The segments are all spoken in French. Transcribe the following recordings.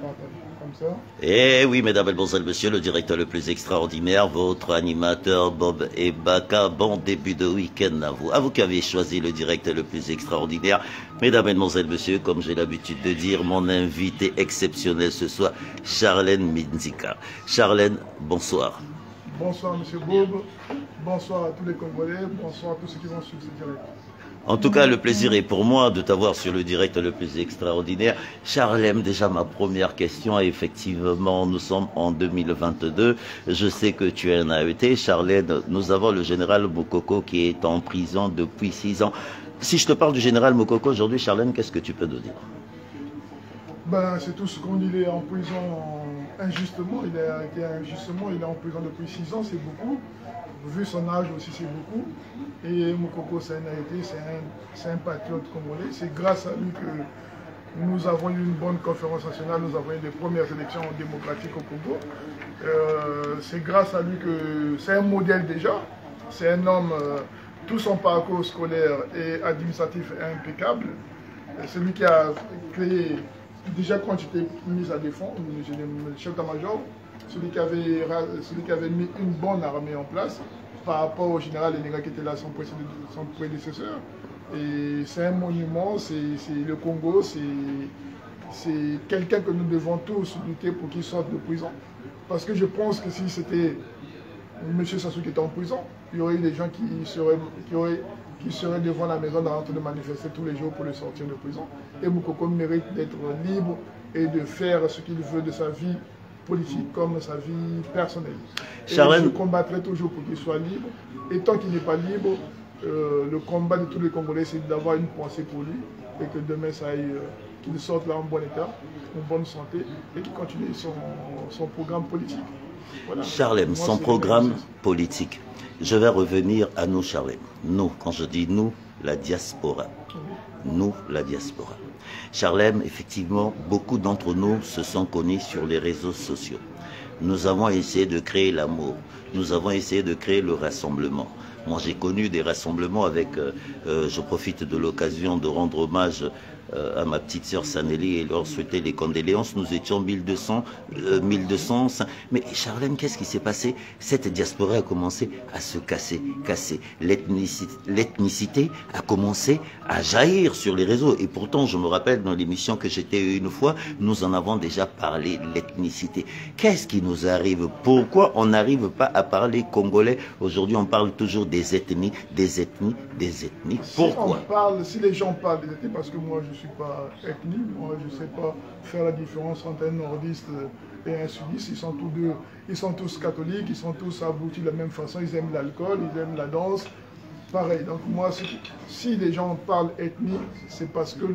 comme ça. Eh oui, mesdames, mesdemoiselles, messieurs, le directeur le plus extraordinaire, votre animateur Bob Ebaka. Bon début de week-end à vous. À vous qui avez choisi le directeur le plus extraordinaire. Mesdames, mesdemoiselles, messieurs, comme j'ai l'habitude de dire, mon invité exceptionnel ce soir, Charlène Minzika. Charlène, bonsoir. Bonsoir, monsieur Bob. Bonsoir à tous les Congolais. Bonsoir à tous ceux qui vont suivre ce direct. En tout cas, le plaisir est pour moi de t'avoir sur le direct le plus extraordinaire. Charlène, déjà ma première question, effectivement, nous sommes en 2022. Je sais que tu es un AET. Charlène, nous avons le général Mokoko qui est en prison depuis 6 ans. Si je te parle du général Mokoko aujourd'hui, Charlène, qu'est-ce que tu peux nous dire? Ben, c'est tout ce qu'on dit, il est en prison injustement. Il a été injustement, il est en prison depuis 6 ans, c'est beaucoup. Vu son âge aussi, c'est beaucoup. Et Mokoko, c'est un AET, c'est un patriote congolais. C'est grâce à lui que nous avons eu une bonne conférence nationale, nous avons eu les premières élections démocratiques au Congo. C'est grâce à lui que c'est un modèle déjà. C'est un homme, tout son parcours scolaire et administratif est impeccable. C'est lui qui a créé, déjà quand j'étais mis à défense, le chef d'état-major, celui qui avait mis une bonne armée en place par rapport au général Enega qui était là, son prédécesseur. Et c'est un monument, c'est le Congo, c'est quelqu'un que nous devons tous lutter pour qu'il sorte de prison. Parce que je pense que si c'était M. Sassou qui était en prison, il y aurait eu des gens qui seraient devant la maison en train de manifester tous les jours pour le sortir de prison. Et Mokoko mérite d'être libre et de faire ce qu'il veut de sa vie politique comme sa vie personnelle. Et je combattrai toujours pour qu'il soit libre. Et tant qu'il n'est pas libre, le combat de tous les Congolais, c'est d'avoir une pensée pour lui et que demain, ça aille, qu'il sorte là en bon état, en bonne santé et qu'il continue son programme politique. Voilà. Charlène, son programme politique. Je vais revenir à nous, Charlène. Nous, quand je dis nous, la diaspora. Nous, la diaspora. Charlène, effectivement, beaucoup d'entre nous se sont connus sur les réseaux sociaux. Nous avons essayé de créer l'amour. Nous avons essayé de créer le rassemblement. Moi, j'ai connu des rassemblements avec... je profite de l'occasion de rendre hommage à ma petite sœur Sanelli et leur souhaiter les condoléances. Nous étions 1200. Mais Charlène, qu'est-ce qui s'est passé? Cette diaspora a commencé à se casser. L'ethnicité a commencé à jaillir sur les réseaux. Et pourtant, je me rappelle dans l'émission que j'étais une fois, nous en avons déjà parlé, l'ethnicité. Qu'est-ce qui nous arrive? Pourquoi on n'arrive pas à parler congolais? Aujourd'hui, on parle toujours des ethnies, des ethnies, des ethnies. Pourquoi? Si les gens parlent des ethnies, parce que moi, je ne suis pas ethnique, moi, je ne sais pas faire la différence entre un nordiste et un sudiste. Ils sont tous catholiques, ils sont tous aboutis de la même façon, ils aiment l'alcool, ils aiment la danse. Pareil, donc moi, si les gens parlent ethnie, c'est parce que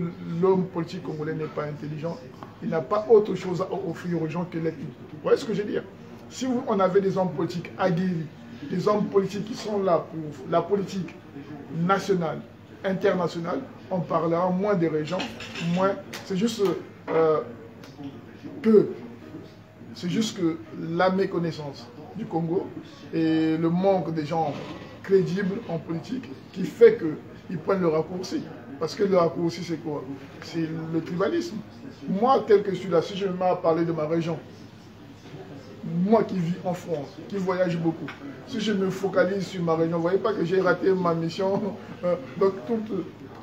l'homme politique congolais n'est pas intelligent. Il n'a pas autre chose à offrir aux gens que l'ethnie. Vous voyez ce que je veux dire? Si on avait des hommes politiques aguerris, des hommes politiques qui sont là pour la politique nationale, internationale, on parlera moins des régions, moins... C'est juste que la méconnaissance du Congo et le manque des gens crédibles en politique qui fait qu'ils prennent le raccourci. Parce que le raccourci, c'est quoi? C'est le tribalisme. Moi, tel que je suis là, si je mets à parler de ma région, moi qui vis en France, qui voyage beaucoup, si je me focalise sur ma région, vous ne voyez pas que j'ai raté ma mission. Donc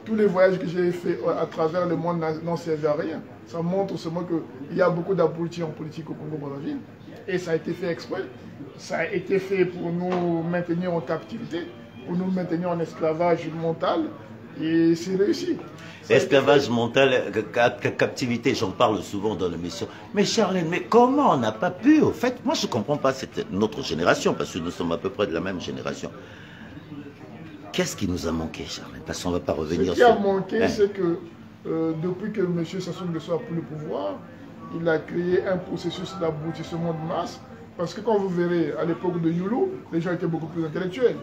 tous les voyages que j'ai faits à travers le monde n'ont servi à rien. Ça montre seulement qu'il y a beaucoup d'abrutis en politique au Congo-Brazzaville. Et ça a été fait exprès. Ça a été fait pour nous maintenir en captivité, pour nous maintenir en esclavage mental. Et c'est réussi. Esclavage mental, captivité, j'en parle souvent dans l'émission. Mais Charlène, mais comment on n'a pas pu, au fait, moi je ne comprends pas notre génération, parce que nous sommes à peu près de la même génération. Qu'est-ce qui nous a manqué, Charlène? Parce qu'on ne va pas revenir sur... Ce qui a manqué, c'est que depuis que M. Sassou Nguesso a pris le pouvoir, il a créé un processus d'aboutissement de masse. Parce que quand vous verrez, à l'époque de Youlou, les gens étaient beaucoup plus intellectuels.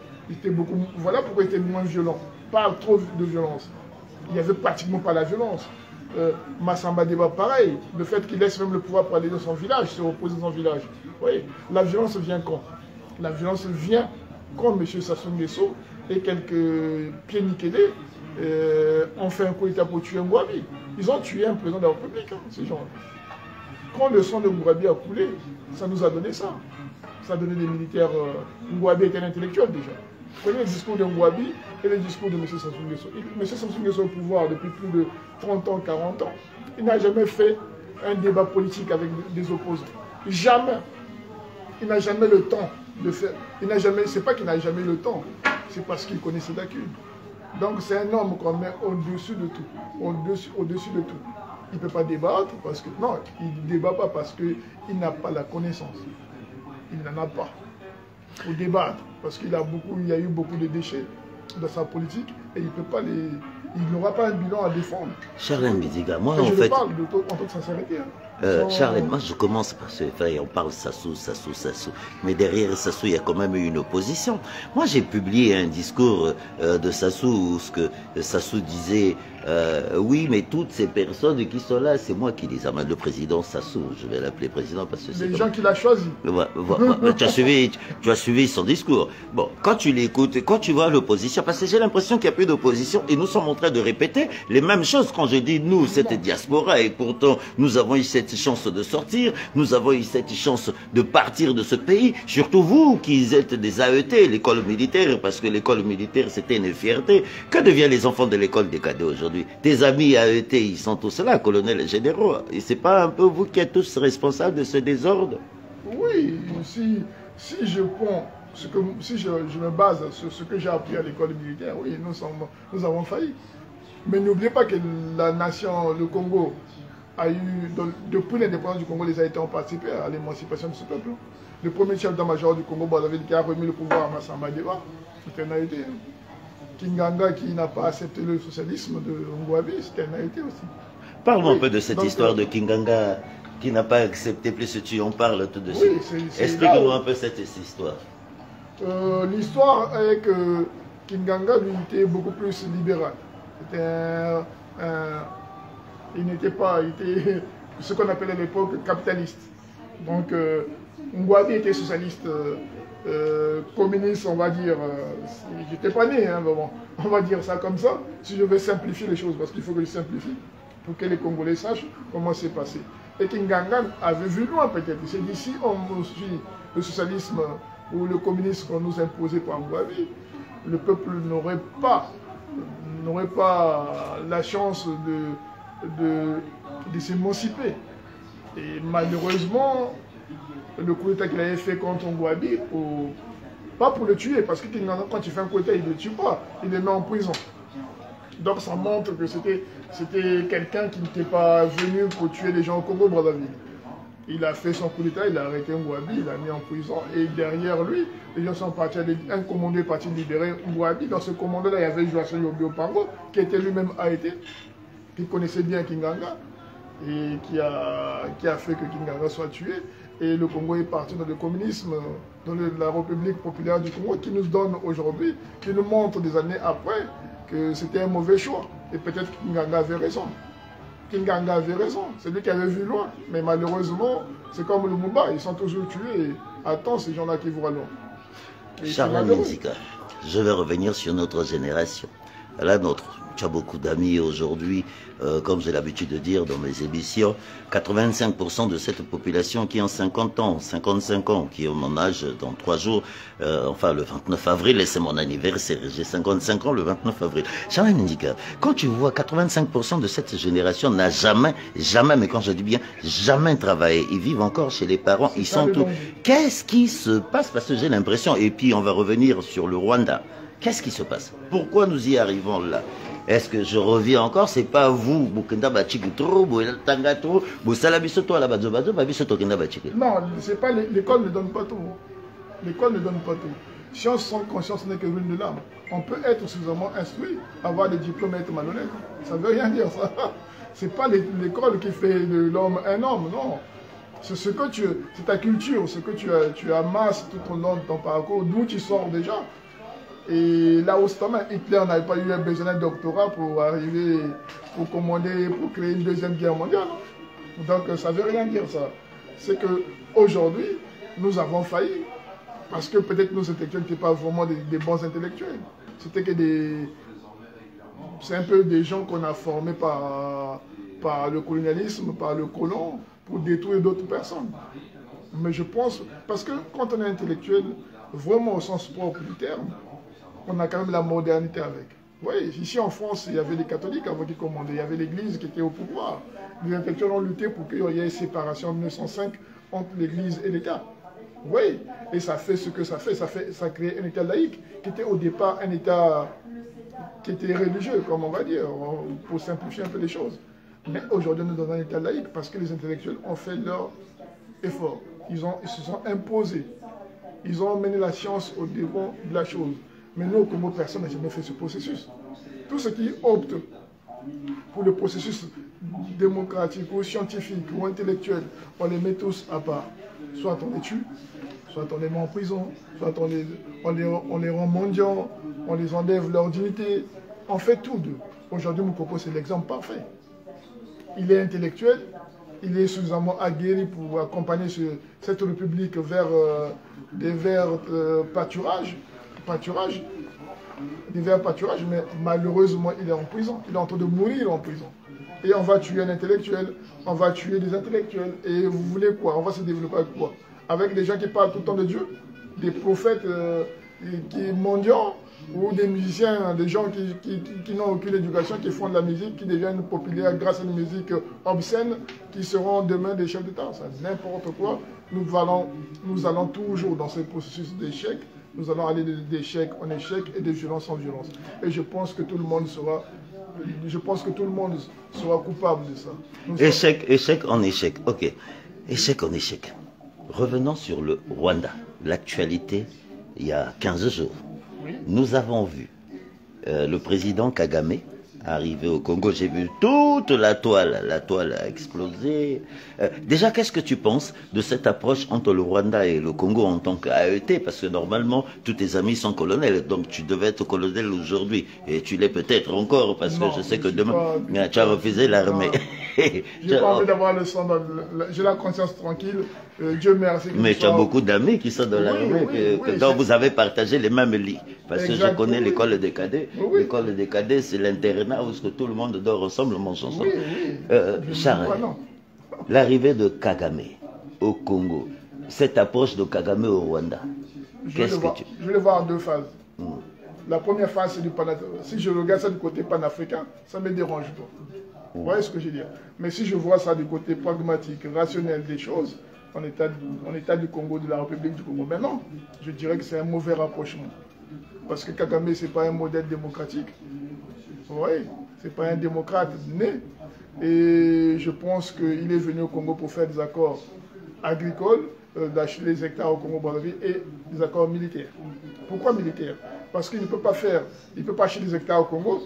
Voilà pourquoi ils étaient moins violents. Pas trop de violence. Il n'y avait pratiquement pas la violence. Massamba Deba, pareil. Le fait qu'il laisse même le pouvoir pour aller dans son village, se reposer dans son village. Oui, la violence vient quand? La violence vient quand M. Sassou Nguesso et quelques pieds nickelés ont fait un coup d'État pour tuer Ngouabi. Ils ont tué un président de la République, ces gens-là. Quand le sang de Ngouabi a coulé, ça nous a donné ça. Ça a donné des militaires. Ngouabi était un intellectuel déjà. Prenez le discours de Ngouabi et le discours de M. Sassou Nguesso. M. Sassou Nguesso est au pouvoir depuis plus de 30 ans, 40 ans. Il n'a jamais fait un débat politique avec des opposants. Jamais. Il n'a jamais le temps de faire. C'est pas qu'il n'a jamais le temps, c'est parce qu'il connaît ses lacunes. Donc c'est un homme qu'on met au-dessus de tout. Au-dessus de tout. Il ne peut pas débattre parce que. Non, il ne débat pas parce qu'il n'a pas la connaissance. Il n'en a pas. Pour débattre. Parce qu'il y a eu beaucoup de déchets dans sa politique et il peut pas il n'aura pas un bilan à défendre. Charlène Biziga, moi en fait... Je parle en toute sincérité. Charlène, moi je commence par se faire, on parle Sassou, mais derrière Sassou, il y a quand même eu une opposition. Moi j'ai publié un discours de Sassou où ce que Sassou disait, oui, mais toutes ces personnes qui sont là, c'est moi qui les amène. Le président Sassou, je vais l'appeler président parce que c'est... Les gens qu'il a choisis. Tu as suivi son discours. Bon, quand tu l'écoutes, quand tu vois l'opposition, parce que j'ai l'impression qu'il n'y a plus d'opposition et nous sommes en train de répéter les mêmes choses quand je dis nous, cette diaspora, et pourtant nous avons eu cette chance de sortir, nous avons eu cette chance de partir de ce pays, surtout vous qui êtes des AET, l'école militaire, parce que l'école militaire c'était une fierté. Que deviennent les enfants de l'école des cadets aujourd'hui? Tes amis AET, ils sont tous là, colonels et généraux, et c'est pas un peu vous qui êtes tous responsables de ce désordre? Oui, si je prends... Si je me base sur ce que j'ai appris à l'école militaire, oui, nous avons failli. Mais n'oubliez pas que la nation, le Congo, a eu, depuis l'indépendance du Congo, les Haïtiens ont participé à l'émancipation de ce peuple. Le premier chef d'état-major du Congo, Brazzaville, qui a remis le pouvoir à Massamba Deba, c'était un Haïti. Kinganga, qui n'a pas accepté le socialisme de Ngouabi, c'était un Haïti aussi. Parle-moi un peu de cette histoire de Kinganga qui n'a pas accepté, plus tu en parles tout de suite. Oui, explique-nous un peu cette histoire. L'histoire est que Kinganga, lui, était beaucoup plus libéral. Il n'était pas, il était ce qu'on appelait à l'époque capitaliste. Donc, Ngouabi était socialiste, communiste, on va dire. J'étais pas né, hein, bon, on va dire ça comme ça, si je veux simplifier les choses, parce qu'il faut que je simplifie, pour que les Congolais sachent comment c'est passé. Et Kinganga avait vu loin peut-être. Il s'est dit, si on suit le socialisme ou le communisme qu'on nous imposait par Ngouabi, le peuple n'aurait pas la chance de s'émanciper. Et malheureusement, le coup d'État qu'il avait fait contre Ngouabi, pas pour le tuer, parce que quand tu fais un coup d'État, il ne le tue pas, il le met en prison. Donc ça montre que c'était quelqu'un qui n'était pas venu pour tuer les gens au Congo-Brazzaville. Il a fait son coup d'État, il a arrêté Ngouabi, il l'a mis en prison. Et derrière lui, les gens sont partis, un commando est parti libérer Ngouabi. Dans ce commando-là, il y avait Joachim Yobio Pango, qui était lui-même arrêté, qui connaissait bien Kinganga, et qui a fait que Kinganga soit tué. Et le Congo est parti dans le communisme, dans la République populaire du Congo, qui nous donne aujourd'hui, qui nous montre des années après, que c'était un mauvais choix. Et peut-être que Kinganga avait raison. Kinganga avait raison, c'est lui qui avait vu loin. Mais malheureusement, c'est comme le Lumumba, ils sont toujours tués. Attends, ces gens-là qui voient loin. Charlène Biziga, je vais revenir sur notre génération. La nôtre. Tu as beaucoup d'amis aujourd'hui, comme j'ai l'habitude de dire dans mes émissions, 85% de cette population qui ont 50 ans, 55 ans, qui ont mon âge dans 3 jours, enfin le 29 avril, et c'est mon anniversaire, j'ai 55 ans le 29 avril. Charlène Biziga, quand tu vois 85% de cette génération n'a jamais, mais quand je dis bien, jamais travaillé, ils vivent encore chez les parents, ils sont tous... Qu'est-ce qui se passe? Parce que j'ai l'impression, et puis on va revenir sur le Rwanda, qu'est-ce qui se passe? Pourquoi nous y arrivons là? Est-ce que je reviens encore? C'est pas vous, Bukenda Bachikutro, Tangatro, Boussalabisoto, Alabazobazo, Babisoto Kenda Bachik. Non, c'est pas l'école ne donne pas tout. L'école ne donne pas tout. Science sans conscience n'est que ruine de l'âme. On peut être suffisamment instruit, avoir des diplômes et être malhonnête. Ça veut rien dire ça. C'est pas l'école qui fait de l'homme un homme, non. C'est ta culture, ce que tu amasses tout au long de ton parcours, d'où tu sors déjà. Et là où Hitler n'avait pas eu besoin d'un doctorat pour arriver, pour commander, pour créer une deuxième guerre mondiale. Donc ça ne veut rien dire ça. C'est qu'aujourd'hui, nous avons failli. Parce que peut-être nos intellectuels n'étaient pas vraiment des bons intellectuels. C'était que c'est un peu des gens qu'on a formés par par le colonialisme, par le colon, pour détruire d'autres personnes. Mais je pense, parce que quand on est intellectuel, vraiment au sens propre du terme, on a quand même la modernité avec. Oui, ici en France, il y avait les catholiques avant qu'ils commandaient, il y avait l'église qui était au pouvoir. Les intellectuels ont lutté pour qu'il y ait une séparation en 1905 entre l'église et l'État. Oui, et ça fait ce que ça fait, ça crée un État laïque, qui était au départ un État qui était religieux, comme on va dire, pour simplifier un peu les choses. Mais aujourd'hui, nous sommes dans un État laïque parce que les intellectuels ont fait leur effort. Ils se sont imposés. Ils ont mené la science au devant de la chose. Mais nous, au Congo, personne n'a jamais fait ce processus. Tous ceux qui optent pour le processus démocratique ou scientifique ou intellectuel, on les met tous à part. Soit on les tue, soit on les met en prison, soit on les rend mendiants, on les enlève leur dignité. On fait tout d'eux. Aujourd'hui, Moukoko, c'est l'exemple parfait. Il est intellectuel, il est suffisamment aguerri pour accompagner cette république vers des verts pâturages, mais malheureusement, il est en prison. Il est en train de mourir en prison. Et on va tuer un intellectuel, on va tuer des intellectuels. Et vous voulez quoi? On va se développer avec quoi? Avec des gens qui parlent tout le temps de Dieu, des prophètes mondiaux, ou des musiciens, des gens qui n'ont aucune éducation, qui font de la musique, qui deviennent populaires grâce à une musique obscène, qui seront demain des chefs d'État. C'est n'importe quoi. Nous allons toujours dans ce processus d'échec. Nous allons aller d'échec en échec et de violence en violence. Et je pense que tout le monde sera coupable de ça. Échec en échec. Ok. Échec en échec. Revenons sur le Rwanda. L'actualité, il y a 15 jours. Oui. Nous avons vu le président Kagame arriver au Congo. J'ai vu toute la toile a explosé. Déjà, qu'est-ce que tu penses de cette approche entre le Rwanda et le Congo en tant qu'AET? Parce que normalement, tous tes amis sont colonels, donc tu devais être colonel aujourd'hui. Et tu l'es peut-être encore, parce que je sais que demain, tu as refusé l'armée. J'ai pas envie d'avoir le sang dans j'ai la conscience tranquille. Dieu merci. Mais tu as beaucoup d'amis qui sont dans l'armée, dont vous avez partagé les mêmes lits. Parce que je connais l'école des cadets. L'école des cadets, c'est l'internat où tout le monde dort ensemble, mange ensemble. Charles, l'arrivée de Kagame au Congo, cette approche de Kagame au Rwanda, qu'est-ce que tu... Je vais le voir en deux phases. La première phase, c'est du panafricain. Si je regarde ça du côté panafricain, ça me dérange pas. Vous voyez ce que je veux dire? Mais si je vois ça du côté pragmatique, rationnel des choses, en état du Congo, de la République du Congo, ben non, je dirais que c'est un mauvais rapprochement. Parce que Kagame, ce n'est pas un modèle démocratique. Oui, ce n'est pas un démocrate né. Et je pense qu'il est venu au Congo pour faire des accords agricoles, d'acheter les hectares au Congo-Brazzaville et des accords militaires. Pourquoi militaires? Parce qu'il ne peut pas acheter des hectares au Congo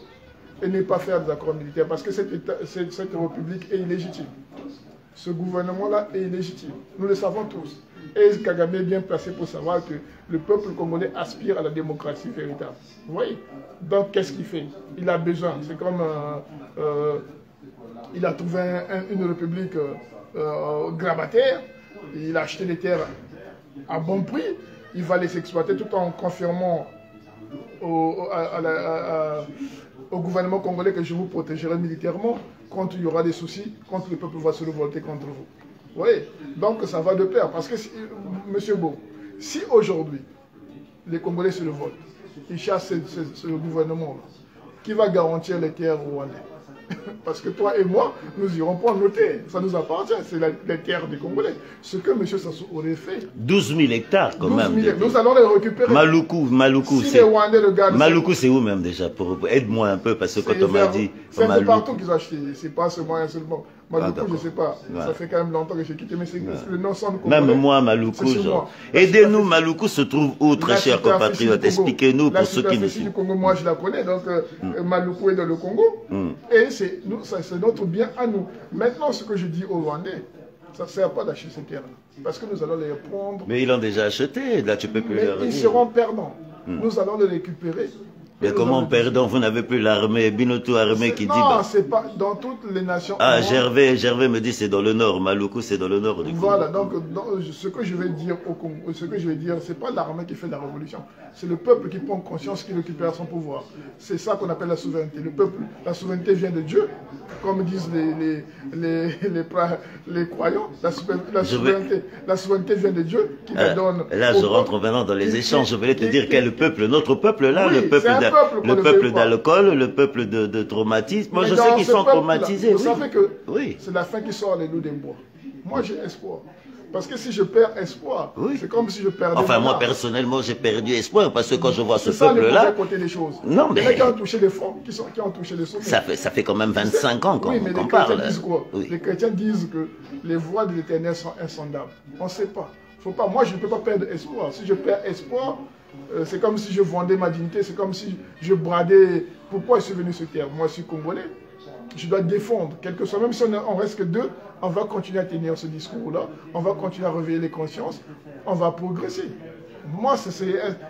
et ne pas faire des accords militaires. Parce que cette république est illégitime. Ce gouvernement-là est illégitime. Nous le savons tous. Et Kagame est bien placé pour savoir que le peuple congolais aspire à la démocratie véritable. Vous voyez? Donc, qu'est-ce qu'il fait? Il a besoin. C'est comme... il a trouvé une république grabataire. Il a acheté des terres à bon prix. Il va les exploiter tout en confirmant au gouvernement congolais que je vous protégerai militairement quand il y aura des soucis, quand le peuple va se révolter contre vous. Oui, donc ça va de pair. Parce que, Monsieur Beau, si aujourd'hui, les Congolais se révoltent, ils chassent ce gouvernement-là, qui va garantir les terres rwandais? Parce que toi et moi, nous n'irons pas nos terres. Ça nous appartient, c'est les terres des Congolais. Ce que M. Sassou aurait fait. 12 000 hectares quand même. 12 000, nous allons les récupérer. Maluku, si les Rwandais regardent. Maluku, c'est où même déjà? Aide-moi un peu, parce que quand on m'a dit. C'est un peu partout qu'ils ont acheté. C'est pas seulement un seul mot. Maluku, je ne sais pas. Ouais. Ça fait quand même longtemps que j'ai quitté, mais c'est le nom sans Congolais. Même moi, Maluku, genre. Aidez-nous, Maluku se trouve où, très chers compatriotes? Expliquez-nous pour ceux qui ne suivent pas. Du Congo, moi je la connais, donc Maluku est dans le Congo. Et c'est notre bien à nous. Maintenant, ce que je dis aux Rwandais, ça ne sert pas d'acheter ces terres. Parce que nous allons les prendre. Mais ils l'ont déjà acheté, là tu peux plus les Ils seront perdants. Nous allons les récupérer Mais comment perdant, vous n'avez plus l'armée, Binotou armée qui dit... Non, c'est pas dans toutes les nations. Ah, Gervais me dit c'est dans le nord, Maluku c'est dans le nord du Congo. Voilà, donc ce que je vais dire au Congo, ce que je vais dire, c'est pas l'armée qui fait la révolution, c'est le peuple qui prend conscience qu'il récupère son pouvoir. C'est ça qu'on appelle la souveraineté. Le peuple, la souveraineté vient de Dieu, comme disent les croyants. La souveraineté vient de Dieu qui la donne. Là, je rentre maintenant dans les échanges. Je voulais te dire quel peuple, notre peuple là, oui, le peuple d'alcool, le peuple de traumatisme. Moi, je sais qu'ils sont traumatisés. Vous savez que c'est la fin qui sort les loups des bois. Moi, j'ai espoir. Parce que si je perds espoir, c'est comme si je perdais. Enfin, moi, personnellement, j'ai perdu espoir parce que quand je vois ce peuple-là. côté des choses. Non, mais. Qui ont touché les fonds, qui ont touché les sommets. Ça fait quand même 25 ans qu'on parle. Disent quoi? Les chrétiens disent que les voies de l'éternel sont insondables. On ne sait pas. Faut pas. Moi, je ne peux pas perdre espoir. Si je perds espoir, c'est comme si je vendais ma dignité, c'est comme si je bradais. Pourquoi je suis venu sur terre? Moi, je suis congolais. Je dois défendre, quel que soit, même si on reste que deux, on va continuer à tenir ce discours-là, on va continuer à réveiller les consciences, on va progresser. Moi,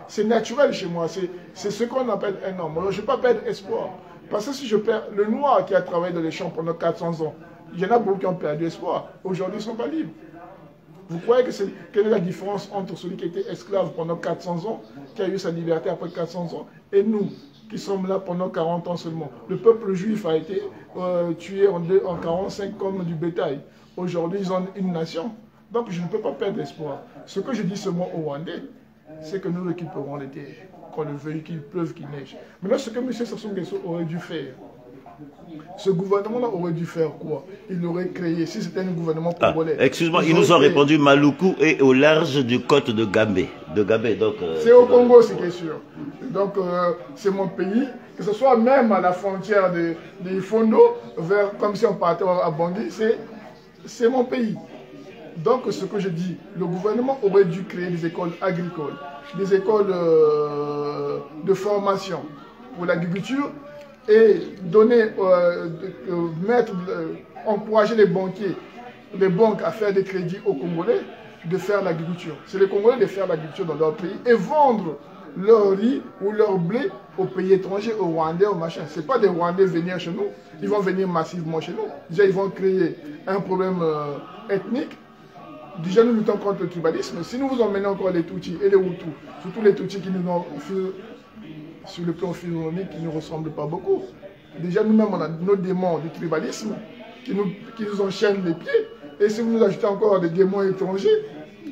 c'est naturel chez moi, c'est ce qu'on appelle un homme. Alors, je ne vais pas perdre espoir. Parce que si je perds le noir qui a travaillé dans les champs pendant 400 ans, il y en a beaucoup qui ont perdu espoir. Aujourd'hui, ils ne sont pas libres. Vous croyez que quelle est la différence entre celui qui était esclave pendant 400 ans, qui a eu sa liberté après 400 ans, et nous qui sommes là pendant 40 ans seulement? Le peuple juif a été tué en 45 comme du bétail. Aujourd'hui, ils ont une nation. Donc, je ne peux pas perdre espoir. Ce que je dis seulement aux Rwandais, c'est que nous récupérons les terres, qu'on le veuille, qu'il pleuve, qu'il neige. Maintenant, ce que M. Sassou Nguesso aurait dû faire, ce gouvernement-là aurait dû faire quoi? Il l'aurait créé, si c'était un gouvernement congolais. Excuse-moi, ils nous ont répondu Maluku et au large du côte de Gambé. C'est au Congo, c'est sûr. Donc, c'est mon pays. Que ce soit même à la frontière de Ifondo, comme si on partait à Bangui, c'est mon pays. Donc, ce que je dis, le gouvernement aurait dû créer des écoles agricoles, des écoles de formation pour l'agriculture, et donner, encourager les banquiers, les banques à faire des crédits aux Congolais de faire l'agriculture. C'est les Congolais de faire l'agriculture dans leur pays et vendre leur riz ou leur blé aux pays étrangers, aux Rwandais, aux machins. Ce n'est pas des Rwandais venir chez nous, ils vont venir massivement chez nous. Déjà, ils vont créer un problème ethnique. Déjà, nous luttons contre le tribalisme. Si nous vous emmenez encore les Tutsis et les Hutus, surtout les Tutsis qui nous ont sur le plan physiologique qui ne ressemble pas beaucoup. Déjà, nous-mêmes, on a nos démons du tribalisme qui nous enchaînent les pieds. Et si vous nous ajoutez encore des démons étrangers,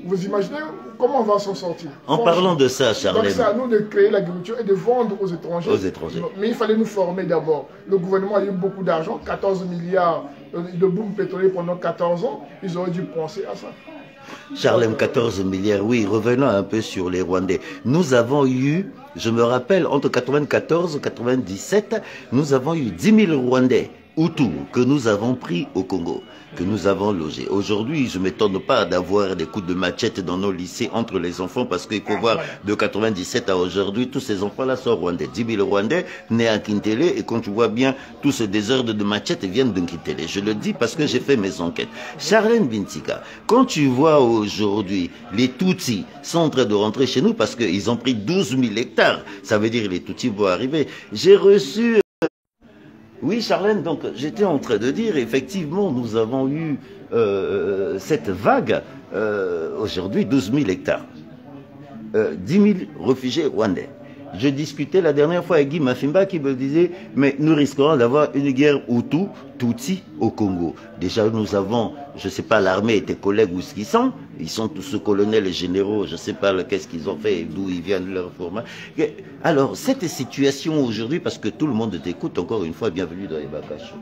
vous imaginez comment on va s'en sortir? En parlant de ça, Charlène. Donc, c'est à nous de créer l'agriculture et de vendre aux étrangers. Mais il fallait nous former d'abord. Le gouvernement a eu beaucoup d'argent, 14 milliards de boom pétrolier pendant 14 ans. Ils auraient dû penser à ça. Charlène, 14 milliards, oui, revenons un peu sur les Rwandais. Nous avons eu, je me rappelle, entre 94 et 97, nous avons eu 10 000 Rwandais, Hutus, que nous avons pris au Congo, que nous avons logés. Aujourd'hui, je ne m'étonne pas d'avoir des coups de machette dans nos lycées entre les enfants, parce qu'il faut voir de 97 à aujourd'hui, tous ces enfants-là sont Rwandais. 10 000 Rwandais nés à Kintele, et quand tu vois bien, tous ces désordres de machette viennent de Kintele. Je le dis parce que j'ai fait mes enquêtes. Charlène Bintika, quand tu vois aujourd'hui, les Tutsis sont en train de rentrer chez nous parce qu'ils ont pris 12 000 hectares, ça veut dire que les Tutsis vont arriver. J'ai reçu... Oui, Charlène, donc j'étais en train de dire, effectivement, nous avons eu cette vague, aujourd'hui 12 000 hectares, 10 000 réfugiés rwandais. Je discutais la dernière fois avec Guy Mafimba qui me disait, mais nous risquerons d'avoir une guerre Hutu-Tutsi au Congo. Déjà, nous avons, je ne sais pas, l'armée et tes collègues où ils sont tous colonels et généraux, je ne sais pas qu'est-ce qu'ils ont fait, d'où ils viennent leur format. Alors, cette situation aujourd'hui, parce que tout le monde t'écoute, encore une fois, bienvenue dans les Bakacho.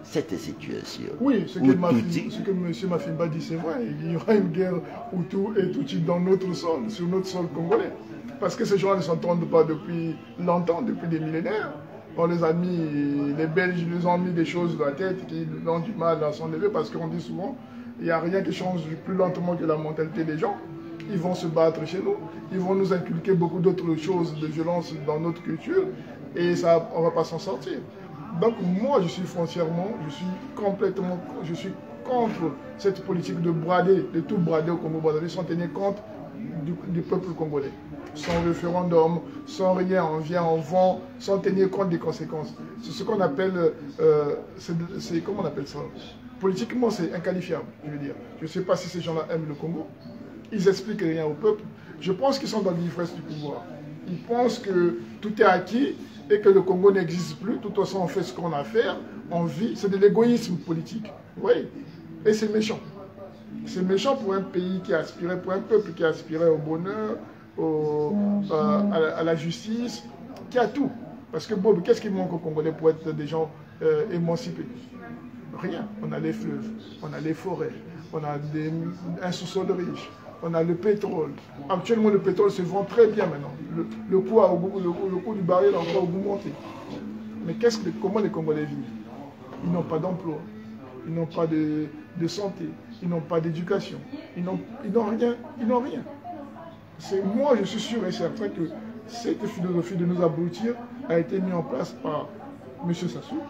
Cette situation. Oui, ce que M. Mafimba dit, c'est vrai. Il y aura une guerre Hutu et Tutsi dans notre sol, sur notre sol congolais. Parce que ces gens ne s'entendent pas depuis longtemps, depuis des millénaires. On les a mis, les Belges nous ont mis des choses dans la tête qui ont du mal à s'enlever parce qu'on dit souvent, il n'y a rien qui change plus lentement que la mentalité des gens. Ils vont se battre chez nous, ils vont nous inculquer beaucoup d'autres choses de violence dans notre culture et ça, on ne va pas s'en sortir. Donc moi, je suis foncièrement, je suis contre cette politique de brader, de tout brader au Congo-Brazzaville sans tenir compte du peuple congolais. Sans référendum, sans rien, on vient, on vend, sans tenir compte des conséquences. C'est ce qu'on appelle, comment on appelle ça? Politiquement, c'est inqualifiable, je veux dire. Je ne sais pas si ces gens-là aiment le Congo. Ils expliquent rien au peuple. Je pense qu'ils sont dans l'ivresse du pouvoir. Ils pensent que tout est acquis et que le Congo n'existe plus. De toute façon, on fait ce qu'on a à faire, on vit. C'est de l'égoïsme politique. Oui. Et c'est méchant. C'est méchant pour un pays qui aspirait, pour un peuple qui aspirait au bonheur, à la justice, qui a tout. Parce que Bob, qu'est-ce qui manque aux Congolais pour être des gens émancipés? Rien. On a les fleuves, on a les forêts, on a un sous-sol riche, on a le pétrole. Actuellement, le pétrole se vend très bien maintenant. Le coût du baril a encore augmenté. Mais comment les Congolais vivent? Ils n'ont pas d'emploi, ils n'ont pas de santé, ils n'ont pas d'éducation, ils n'ont rien, ils n'ont rien. Moi, je suis sûr et certain que cette philosophie de nous abrutir a été mise en place par M. Sassou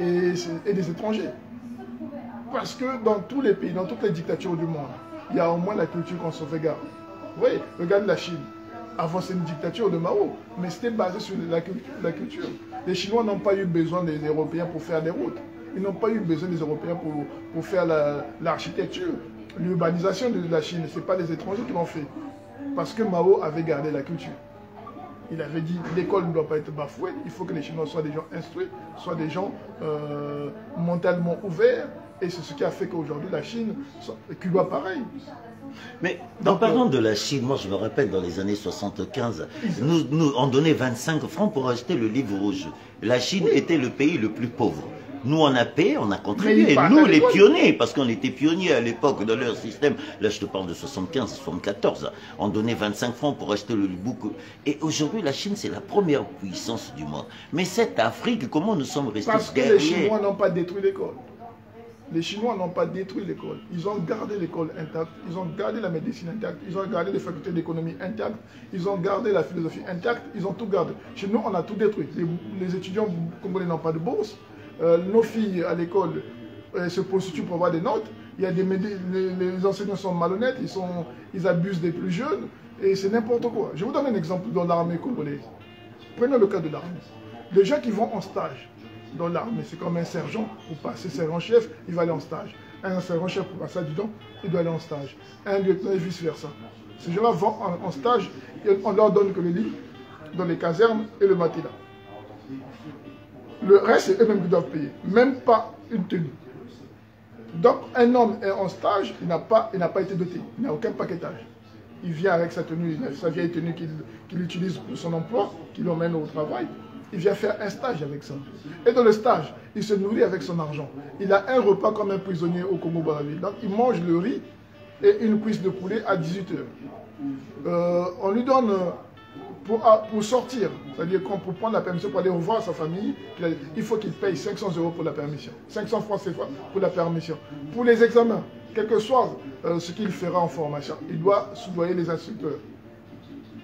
et des étrangers. Parce que dans tous les pays, dans toutes les dictatures du monde, il y a au moins la culture qu'on sauvegarde. Oui, regarde la Chine. Avant, c'est une dictature de Mao, mais c'était basé sur la culture. Les Chinois n'ont pas eu besoin des Européens pour faire des routes. Ils n'ont pas eu besoin des Européens pour faire l'architecture. L'urbanisation de la Chine, ce n'est pas les étrangers qui l'ont fait. Parce que Mao avait gardé la culture. Il avait dit l'école ne doit pas être bafouée, il faut que les Chinois soient des gens instruits, soient des gens mentalement ouverts. Et c'est ce qui a fait qu'aujourd'hui la Chine, Cuba pareil. Mais en parlant de la Chine, moi je me rappelle dans les années 75, on donnait 25 francs pour acheter le livre rouge. La Chine était le pays le plus pauvre. Nous, on a payé, on a contribué. Nous, les pionniers, parce qu'on était pionniers à l'époque de leur système. Là, je te parle de 75, 74. On donnait 25 francs pour acheter le book. Et aujourd'hui, la Chine, c'est la première puissance du monde. Mais cette Afrique, comment nous sommes restés derrière? Parce que les Chinois n'ont pas détruit l'école. Les Chinois n'ont pas détruit l'école. Ils ont gardé l'école intacte. Ils ont gardé la médecine intacte. Ils ont gardé les facultés d'économie intactes. Ils ont gardé la philosophie intacte. Ils ont tout gardé. Chez nous, on a tout détruit. Les étudiants congolais n'ont pas de bourse. Nos filles à l'école se prostituent pour avoir des notes. Il y a les enseignants sont malhonnêtes, ils abusent des plus jeunes et c'est n'importe quoi. Je vous donne un exemple dans l'armée congolaise. Prenons le cas de l'armée. Les gens qui vont en stage dans l'armée, c'est comme un sergent, pour passer sergent-chef, il va aller en stage. Un sergent-chef pour passer adjudant, il doit aller en stage. Un lieutenant et vice-versa. Ces gens-là vont en stage, et on leur donne que le lit dans les casernes et le matelas. Le reste, c'est eux-mêmes qui doivent payer. Même pas une tenue. Donc, un homme est en stage, il n'a pas été doté. Il n'a aucun paquetage. Il vient avec sa tenue, sa vieille tenue qu'il utilise pour son emploi, qui l'emmène au travail. Il vient faire un stage avec ça. Et dans le stage, il se nourrit avec son argent. Il a un repas comme un prisonnier au Congo-Brazzaville. Donc, il mange le riz et une cuisse de poulet à 18 h. On lui donne... Pour sortir, c'est-à-dire pour prendre la permission pour aller revoir sa famille, il faut qu'il paye 500 € pour la permission. 500 francs CFA pour la permission. Pour les examens, quel que soit ce qu'il fera en formation, il doit soudoyer les instructeurs.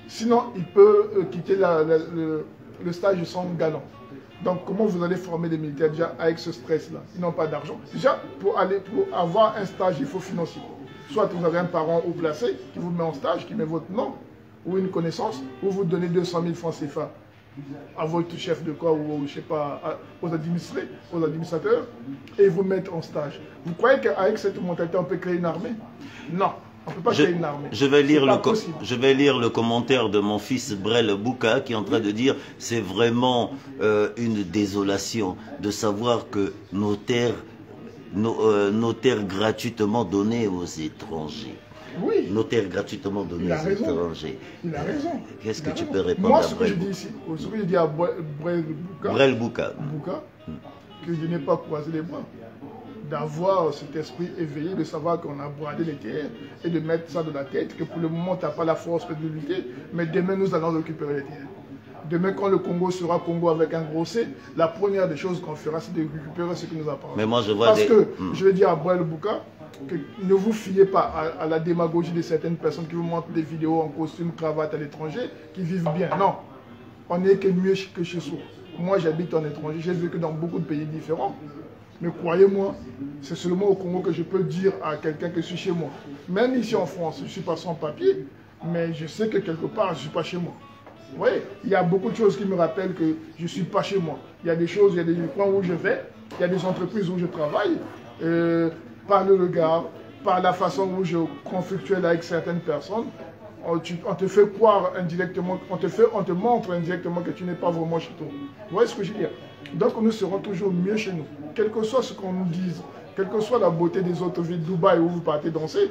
Sinon, il peut quitter le stage sans galant. Donc, comment vous allez former des militaires déjà avec ce stress-là? Ils n'ont pas d'argent. Déjà, pour avoir un stage, il faut financer. Soit vous avez un parent haut placé qui vous met en stage, qui met votre nom, ou une connaissance, ou vous donnez 200 000 francs CFA à votre chef de corps ou je sais pas, aux administrateurs, et vous mettre en stage. Vous croyez qu'avec cette mentalité, on peut créer une armée? Non, on ne peut pas créer une armée. Je vais lire le commentaire de mon fils Brel Bouka qui est en train de dire c'est vraiment une désolation de savoir que nos terres gratuitement données aux étrangers. Oui. Nos terres gratuitement données aux étrangers. Il a raison. Qu'est-ce que tu peux répondre moi, à ce que je dis ici, ce que je dis à Brel Bouka, que je n'ai pas croisé les bras. D'avoir cet esprit éveillé, de savoir qu'on a bradé les terres et de mettre ça dans la tête, que pour le moment, tu n'as pas la force de lutter, mais demain, nous allons récupérer les terres. Demain, quand le Congo sera Congo avec un gros C, la première des choses qu'on fera, c'est de récupérer ce qui nous appartient. Mais moi, je vois Parce que, je vais dire à Brel Bouka, que ne vous fiez pas à la démagogie de certaines personnes qui vous montrent des vidéos en costume, cravate à l'étranger, qui vivent bien. Non, on n'est que mieux que chez soi. Moi, j'habite en étranger, j'ai vécu dans beaucoup de pays différents. Mais croyez-moi, c'est seulement au Congo que je peux dire à quelqu'un que je suis chez moi. Même ici en France, je ne suis pas sans papier, mais je sais que quelque part, je ne suis pas chez moi. Vous voyez, il y a beaucoup de choses qui me rappellent que je ne suis pas chez moi. Il y a des choses, il y a des coins où je vais, il y a des entreprises où je travaille, par le regard, par la façon où je conflictuelle avec certaines personnes, on te fait croire indirectement, on te montre indirectement que tu n'es pas vraiment chez toi. Vous voyez ce que je veux dire? Donc nous serons toujours mieux chez nous. Quel que soit ce qu'on nous dise, quelle que soit la beauté des autres villes, Dubaï où vous partez danser,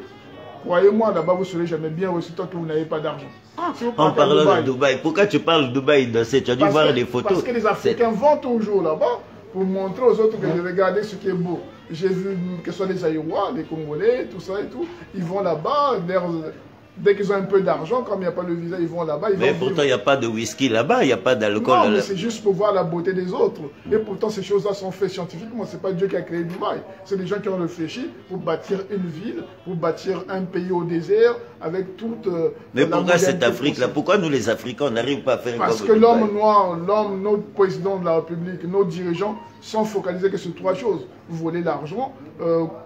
croyez-moi, là-bas vous ne serez jamais bien reçu tant que vous n'avez pas d'argent. En parlant de Dubaï, pourquoi tu parles de Dubaï danser? Tu as dû voir les photos. Parce que les Africains vont toujours là-bas pour montrer aux autres que j'ai regardé ce qui est beau. J'ai vu que ce soit les Aïrois, les Congolais, tout ça et tout. Ils vont là-bas, dès qu'ils ont un peu d'argent, comme il n'y a pas le visa, ils vont là-bas. Mais pourtant, il n'y a pas de whisky là-bas, il n'y a pas d'alcool. Non, mais c'est juste pour voir la beauté des autres. Et pourtant, ces choses-là sont faites scientifiquement. Ce n'est pas Dieu qui a créé Dubaï. C'est des gens qui ont réfléchi pour bâtir une ville, pour bâtir un pays au désert, avec toute mais pourquoi cette Afrique-là? Pourquoi nous, les Africains, on n'arrive pas à faire parce que l'homme noir, nos présidents de la République, nos dirigeants sont focalisés que sur trois choses. Voler l'argent,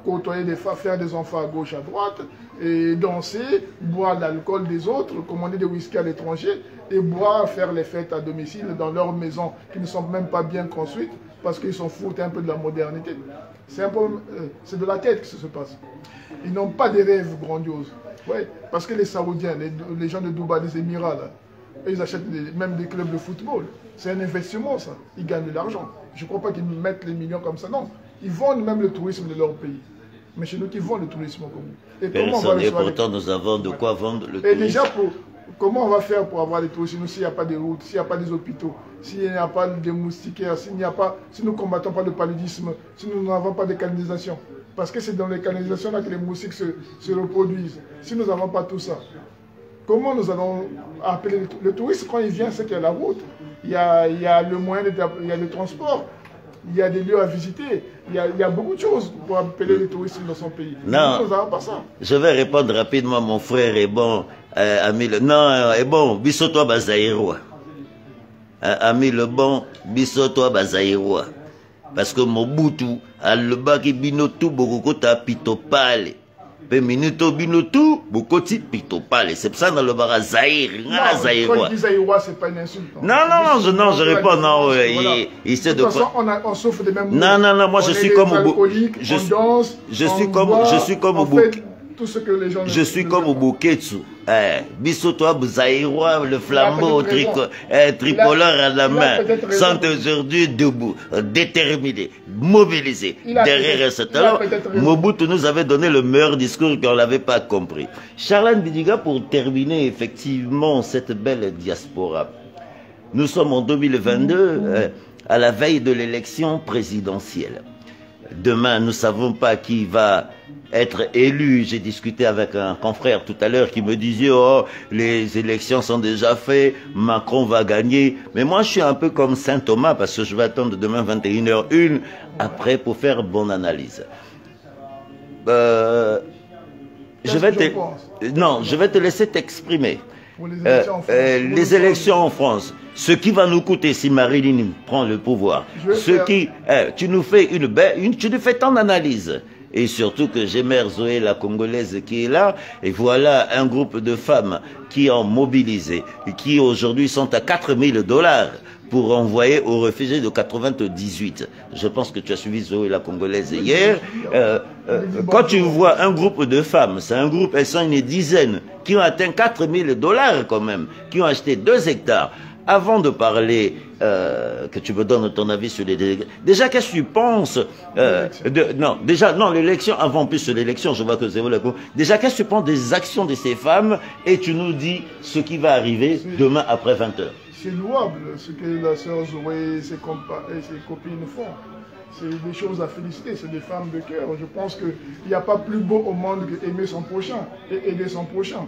côtoyer des femmes, faire des enfants à gauche, à droite, et danser, boire l'alcool des autres, commander des whisky à l'étranger, et boire, faire les fêtes à domicile dans leurs maisons qui ne sont même pas bien construites, parce qu'ils s'en foutent un peu de la modernité. C'est de la tête que ça se passe. Ils n'ont pas des rêves grandioses. Ouais, parce que les Saoudiens, les gens de Dubaï, les Émirats, là, ils achètent même des clubs de football. C'est un investissement, ça. Ils gagnent de l'argent. Je ne crois pas qu'ils mettent les millions comme ça, non. Ils vendent même le tourisme de leur pays. Mais chez nous, qui vendent le tourisme comme nous. Et comment on va le faire? Pourtant, nous avons de quoi vendre le tourisme. Et déjà, comment on va faire pour avoir des touristes s'il n'y a pas de routes, s'il n'y a pas des hôpitaux, s'il n'y a pas de moustiquaires, si nous ne combattons pas le paludisme, si nous n'avons pas de canalisation? Parce que c'est dans les canalisations là que les moustiques se reproduisent. Si nous n'avons pas tout ça, comment nous allons appeler le touriste? Quand il vient, c'est qu'il y a la route, il y a le moyen, il y a le transport, il y a des lieux à visiter, il y a beaucoup de choses pour appeler les touristes dans son pays. Non, nous n'avons pas ça. Je vais répondre rapidement, mon frère est bon, ami le... Non, est bon, biso-toi bazaïrois. Ami le bon, biso-toi bazaïrois. Parce que Mobutu, alobaki binotu bokokota pitopale. Pe minuto binotu bokoti pitopale. C'est ça dans le bara Zaïre. Quand il dit Zaïrois, c'est pas une insulte. Non, je réponds, non. Il sait de quoi. On souffre des mêmes mots. Non, moi je suis comme alcoolique, on danse, je suis comme au tout ce que les gens je suis comme au Buketsu. Biso toi, Zaïrois, le flambeau tricolore à la main, sont aujourd'hui debout, déterminés, mobilisés. Derrière cet homme, Mobutu nous avait donné le meilleur discours qu'on n'avait pas compris. Charlène Bidiga, pour terminer effectivement cette belle diaspora, nous sommes en 2022, à la veille de l'élection présidentielle. Demain, nous ne savons pas qui va être élu. J'ai discuté avec un confrère tout à l'heure qui me disait « Oh, les élections sont déjà faites, Macron va gagner. » Mais moi, je suis un peu comme Saint Thomas parce que je vais attendre demain 21h01 après pour faire bonne analyse. Je vais te laisser t'exprimer. Les élections en France, ce qui va nous coûter si Marilyn prend le pouvoir, tu nous fais tu nous fais tant d'analyses. Et surtout que j'ai mère Zoé, la Congolaise, qui est là, et voilà un groupe de femmes qui ont mobilisé, et qui aujourd'hui sont à 4 000 $ pour envoyer aux réfugiés de 98. Je pense que tu as suivi Zoé, la Congolaise, hier. Quand tu vois un groupe de femmes, c'est un groupe, elles sont une dizaine, qui ont atteint 4 000 $ quand même, qui ont acheté 2 hectares. Avant de parler, que tu me donnes ton avis sur les délégués, déjà qu'est-ce que tu penses l'élection, avant plus sur l'élection, je vois que c'est déjà qu'est-ce que tu penses des actions de ces femmes et tu nous dis ce qui va arriver demain après 20h. C'est louable ce que la sœur Zoé et ses copines font. C'est des choses à féliciter, c'est des femmes de cœur. Je pense qu'il n'y a pas plus beau au monde qu'aimer son prochain et aider son prochain.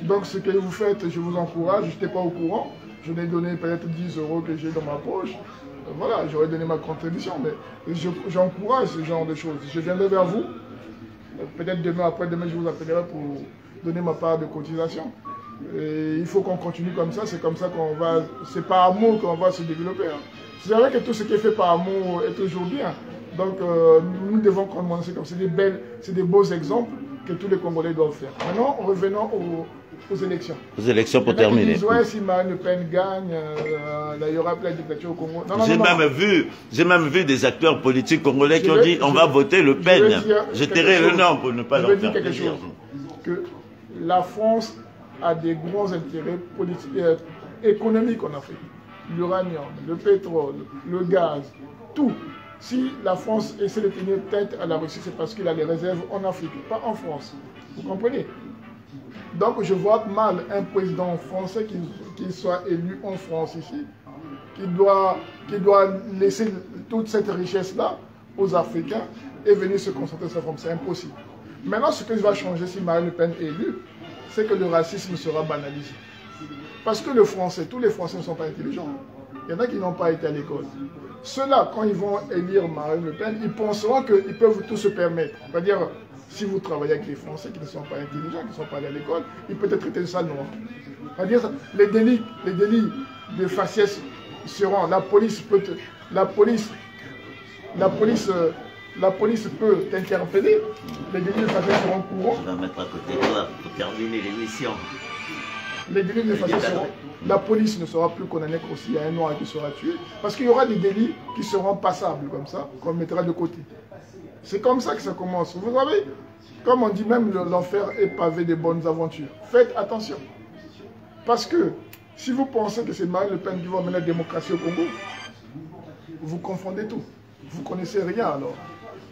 Donc ce que vous faites, je vous encourage, je n'étais pas au courant. Je n'ai donné peut-être 10 € que j'ai dans ma poche. Voilà, j'aurais donné ma contribution, mais j'encourage ce genre de choses. Je viendrai vers vous. Peut-être demain, après-demain, je vous appellerai pour donner ma part de cotisation. Et il faut qu'on continue comme ça, c'est comme ça qu'on va... C'est par amour qu'on va se développer. Hein. C'est vrai que tout ce qui est fait par amour est toujours bien. Donc nous devons commencer comme c'est des beaux exemples que tous les Congolais doivent faire. Maintenant, revenons aux élections. Aux élections pour terminer. Disent, ouais, si Marine Le Pen gagne, il y aura plus la dictature au Congo. J'ai même vu des acteurs politiques congolais qui ont dit on va voter Le Pen. Je tairai le nom pour ne pas leur faire plaisir. Que la France a des grands intérêts politiques, économiques en Afrique. L'uranium, le pétrole, le gaz, tout. Si la France essaie de tenir tête à la Russie, c'est parce qu'il a les réserves en Afrique, pas en France. Vous comprenez? Donc je vois mal un président français qui soit élu en France ici, qui doit laisser toute cette richesse-là aux Africains et venir se concentrer sur la France. C'est impossible. Maintenant, ce que va changer si Marine Le Pen est élue, c'est que le racisme sera banalisé. Parce que tous les Français ne sont pas intelligents. Il y en a qui n'ont pas été à l'école. Ceux-là, quand ils vont élire Marine Le Pen, ils penseront qu'ils peuvent tout se permettre. C'est-à-dire, si vous travaillez avec les Français qui ne sont pas intelligents, qui ne sont pas allés à l'école, ils peuvent être traités de sale noir. C'est-à-dire, les délits de faciès seront... La police peut t'interpeller. Les délits de faciès seront courants. On va mettre à côté de toi pour terminer l'émission. Les délits de faciès seront... La police ne sera plus condamnée qu'aussi à un noir qui sera tué. Parce qu'il y aura des délits qui seront passables comme ça, qu'on mettra de côté. C'est comme ça que ça commence. Vous savez, comme on dit même, l'enfer est pavé de bonnes aventures. Faites attention. Parce que si vous pensez que c'est Marine Le Pen qui va mener la démocratie au Congo, vous confondez tout. Vous ne connaissez rien alors.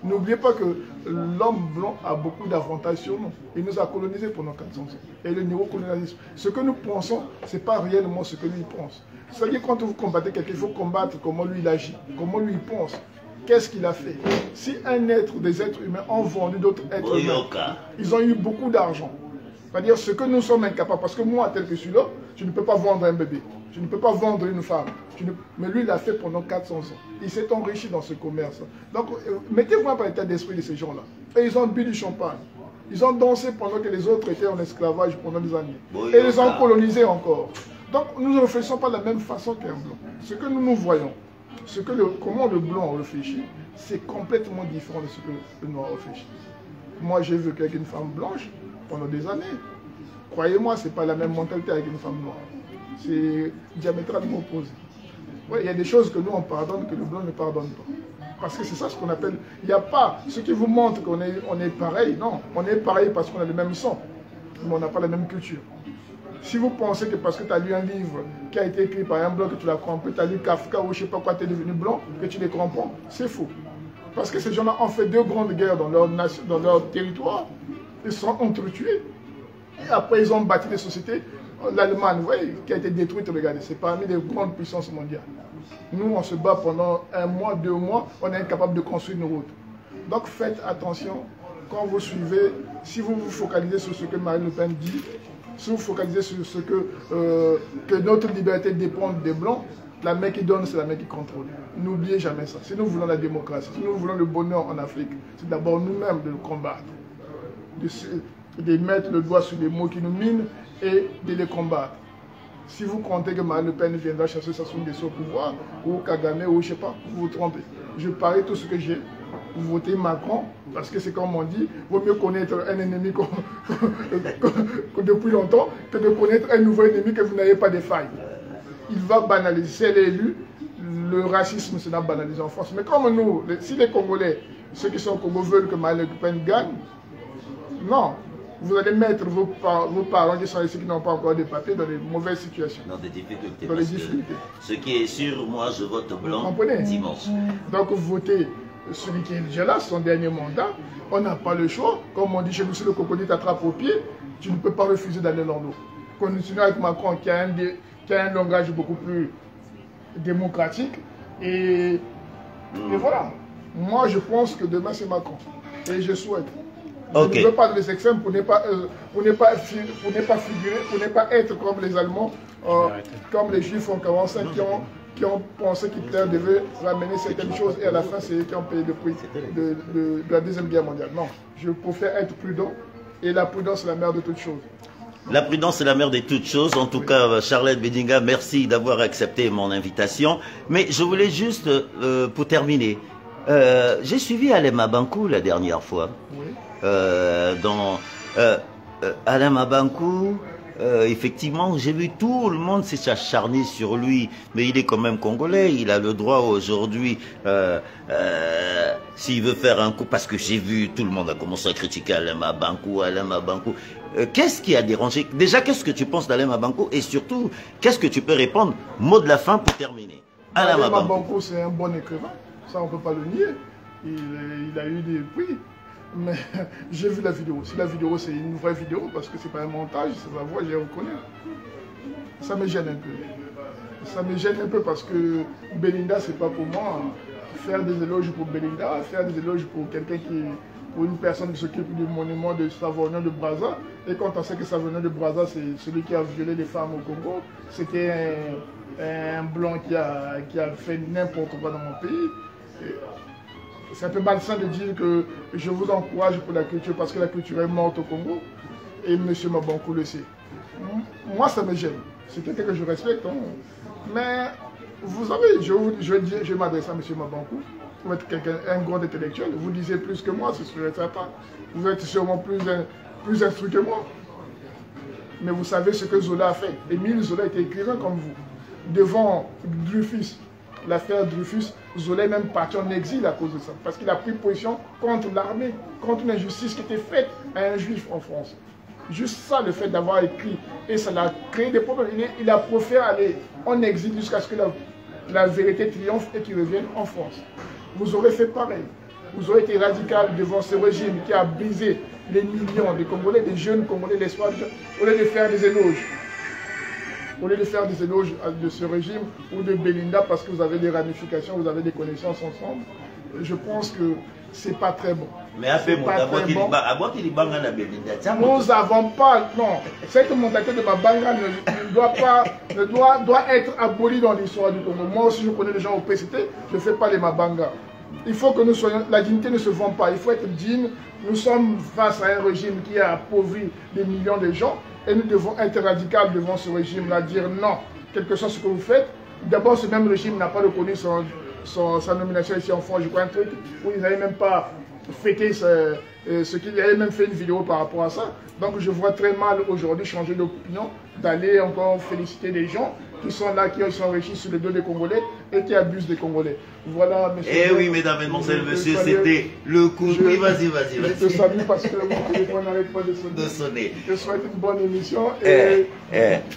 N'oubliez pas que l'homme blanc a beaucoup d'avantages sur nous. Il nous a colonisés pendant 400 ans. Et le néocolonialisme. Ce que nous pensons, ce n'est pas réellement ce que lui pense. C'est-à-dire quand vous combattez quelqu'un, il faut combattre comment lui il agit, comment lui il pense. Qu'est-ce qu'il a fait? Si des êtres humains ont vendu d'autres êtres humains, ils ont eu beaucoup d'argent. C'est-à-dire ce que nous sommes incapables. Parce que moi, tel que je suis là, je ne peux pas vendre un bébé. Je ne peux pas vendre une femme. Mais lui, il l'a fait pendant 400 ans. Il s'est enrichi dans ce commerce. Donc, mettez-vous un peu l'état d'esprit de ces gens-là. Et ils ont bu du champagne. Ils ont dansé pendant que les autres étaient en esclavage pendant des années. Et ils les ont colonisés encore. Donc, nous ne réfléchissons pas de la même façon qu'un blanc. Ce que nous voyons, comment le blanc réfléchit, c'est complètement différent de ce que le noir réfléchit. Moi, j'ai vécu avec une femme blanche pendant des années. Croyez-moi, ce n'est pas la même mentalité avec une femme noire. C'est diamétralement opposé. Ouais, il y a des choses que nous, on pardonne, que le blanc ne pardonne pas. Parce que c'est ça ce qu'on appelle... Il n'y a pas ce qui vous montre qu'on est pareil. Non, on est pareil parce qu'on a le même sang. Mais on n'a pas la même culture. Si vous pensez que parce que tu as lu un livre qui a été écrit par un blanc que tu l'as compris, tu as lu Kafka ou je ne sais pas quoi, tu es devenu blanc, que tu les comprends, c'est faux. Parce que ces gens-là ont fait 2 grandes guerres dans leur territoire. Ils se sont entretués. Et après, ils ont bâti des sociétés. L'Allemagne, vous voyez, qui a été détruite, regardez, c'est parmi les grandes puissances mondiales. Nous, on se bat pendant 1 mois, 2 mois, on est incapable de construire une route. Donc faites attention quand vous suivez, si vous vous focalisez sur ce que Marine Le Pen dit, si vous focalisez sur ce que notre liberté dépend des Blancs, la main qui donne, c'est la main qui contrôle. N'oubliez jamais ça. Si nous voulons la démocratie, si nous voulons le bonheur en Afrique, c'est d'abord nous-mêmes de le combattre. De mettre le doigt sur les mots qui nous minent et de les combattre. Si vous comptez que Marine Le Pen viendra chercher Sassou Nguesso au pouvoir, ou Kagame, ou je ne sais pas, vous vous trompez. Je parie tout ce que j'ai. Vous votez Macron, parce que c'est comme on dit, il vaut mieux connaître un ennemi depuis longtemps que de connaître un nouveau ennemi que vous n'avez pas de failles. Il va banaliser, si elle est élue, le racisme sera banalisé en France. Mais comme nous, si les Congolais, ceux qui sont au Congo veulent que Marine Le Pen gagne, non. Vous allez mettre vos parents qui sont ici, qui n'ont pas encore de papiers, dans des mauvaises situations. Dans des difficultés. Dans les difficultés. Ce qui est sûr, moi, je vote blanc dimanche. Donc, vous votez celui qui est déjà là, son dernier mandat. On n'a pas le choix. Comme on dit chez nous, si le crocodile t'attrape au pied, tu ne peux pas refuser d'aller dans l'eau. Continuons avec Macron, qui a un langage beaucoup plus démocratique. Et voilà. Moi, je pense que demain, c'est Macron. Et je souhaite. Okay. Je ne veux pas de les extrêmes pour ne pas figurer, pour ne pas être comme les Allemands, comme les Juifs en 1945 qui ont pensé qu'Hitler devait ramener certaines choses et à la fin c'est eux qui ont payé le prix de la Deuxième Guerre mondiale. Non, je préfère être prudent et la prudence est la mère de toutes choses. La prudence est la mère de toutes choses. En tout cas, Charlette Bedinga, merci d'avoir accepté mon invitation. Mais je voulais juste, pour terminer, J'ai suivi Alain Mabankou la dernière fois. Oui. Alain Mabankou, effectivement, j'ai vu tout le monde s'est acharné sur lui, mais il est quand même congolais, il a le droit aujourd'hui, s'il veut faire un coup, parce que j'ai vu, tout le monde a commencé à critiquer Alain Mabankou. Qu'est-ce qui a dérangé? Déjà, qu'est-ce que tu penses d'Alain Mabankou? Et surtout, qu'est-ce que tu peux répondre? Mot de la fin pour terminer. Alain Mabankou, c'est un bon écrivain, ça on ne peut pas le nier. Il a eu des prix. Mais j'ai vu la vidéo. Si la vidéo c'est une vraie vidéo, parce que c'est pas un montage, c'est sa voix, j'ai reconnu. Ça me gêne un peu. Ça me gêne un peu parce que Belinda, c'est pas pour moi. Faire des éloges pour Belinda, faire des éloges pour quelqu'un pour une personne qui s'occupe du monument de Savonnier de Brazza. Et quand on sait que Savonnier de Brazza, c'est celui qui a violé les femmes au Congo, c'était un blanc qui a fait n'importe quoi dans mon pays. C'est un peu malsain de dire que je vous encourage pour la culture parce que la culture est morte au Congo et M. Mabankou le sait. Moi, ça me gêne. C'est quelqu'un que je respecte. Hein. Mais vous savez, je m'adresse à M. Mabankou. Vous êtes un grand intellectuel. Vous lisez plus que moi, c'est sûr et certain. Vous êtes sûrement plus instruit que moi. Mais vous savez ce que Zola a fait. Émile Zola était écrivain comme vous. Devant Dreyfus, l'affaire Dreyfus, Zola est même parti en exil à cause de ça. Parce qu'il a pris position contre l'armée, contre une injustice qui était faite à un juif en France. Juste ça, le fait d'avoir écrit. Et ça a créé des problèmes. Il a préféré aller en exil jusqu'à ce que la vérité triomphe et qu'il revienne en France. Vous aurez fait pareil. Vous aurez été radical devant ce régime qui a brisé les millions de Congolais, des jeunes Congolais, l'espoir, au lieu de faire des éloges. Au lieu de faire des éloges de ce régime ou de Belinda parce que vous avez des ramifications, vous avez des connaissances ensemble, je pense que c'est pas très bon. Mais nous n'avons pas, non, cette mentalité de Mabanga doit être abolie dans l'histoire du Congo. Moi aussi je connais des gens au PCT, je ne fais pas les Mabanga. Il faut que nous soyons, la dignité ne se vend pas, il faut être digne. Nous sommes face à un régime qui a appauvri des millions de gens et nous devons être radicaux devant ce régime-là, dire non, quel que soit ce que vous faites. D'abord, ce même régime n'a pas reconnu sa nomination ici en France, je crois un truc où ils n'avaient même pas fêté ce qu'il avait même fait une vidéo par rapport à ça. Donc je vois très mal aujourd'hui changer d'opinion, d'aller encore féliciter des gens qui sont là, qui sont enrichis sur le dos des Congolais et qui abusent des Congolais. Voilà, monsieur. Eh oui, mesdames, mesdemoiselles, monsieur, c'était le coup. Oui, vas-y. Je te salue parce que mon téléphone n'arrête pas de sonner. Je te souhaite une bonne émission et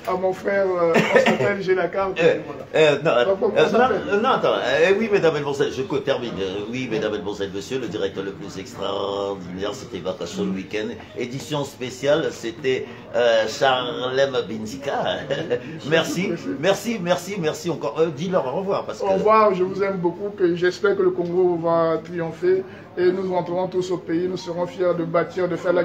à mon frère, on s'appelle J'ai la carte. Non, attends. Oui, mesdames, mesdemoiselles, je termine. Oui, mesdames, mesdemoiselles, monsieur, le directeur le plus extraordinaire, c'était Vacation le week-end. Édition spéciale, c'était Charlem Binzika. Merci encore. Dis-leur au revoir. Parce que... Au revoir, je vous aime beaucoup. J'espère que le Congo va triompher et nous rentrerons tous au pays. Nous serons fiers de bâtir, de faire la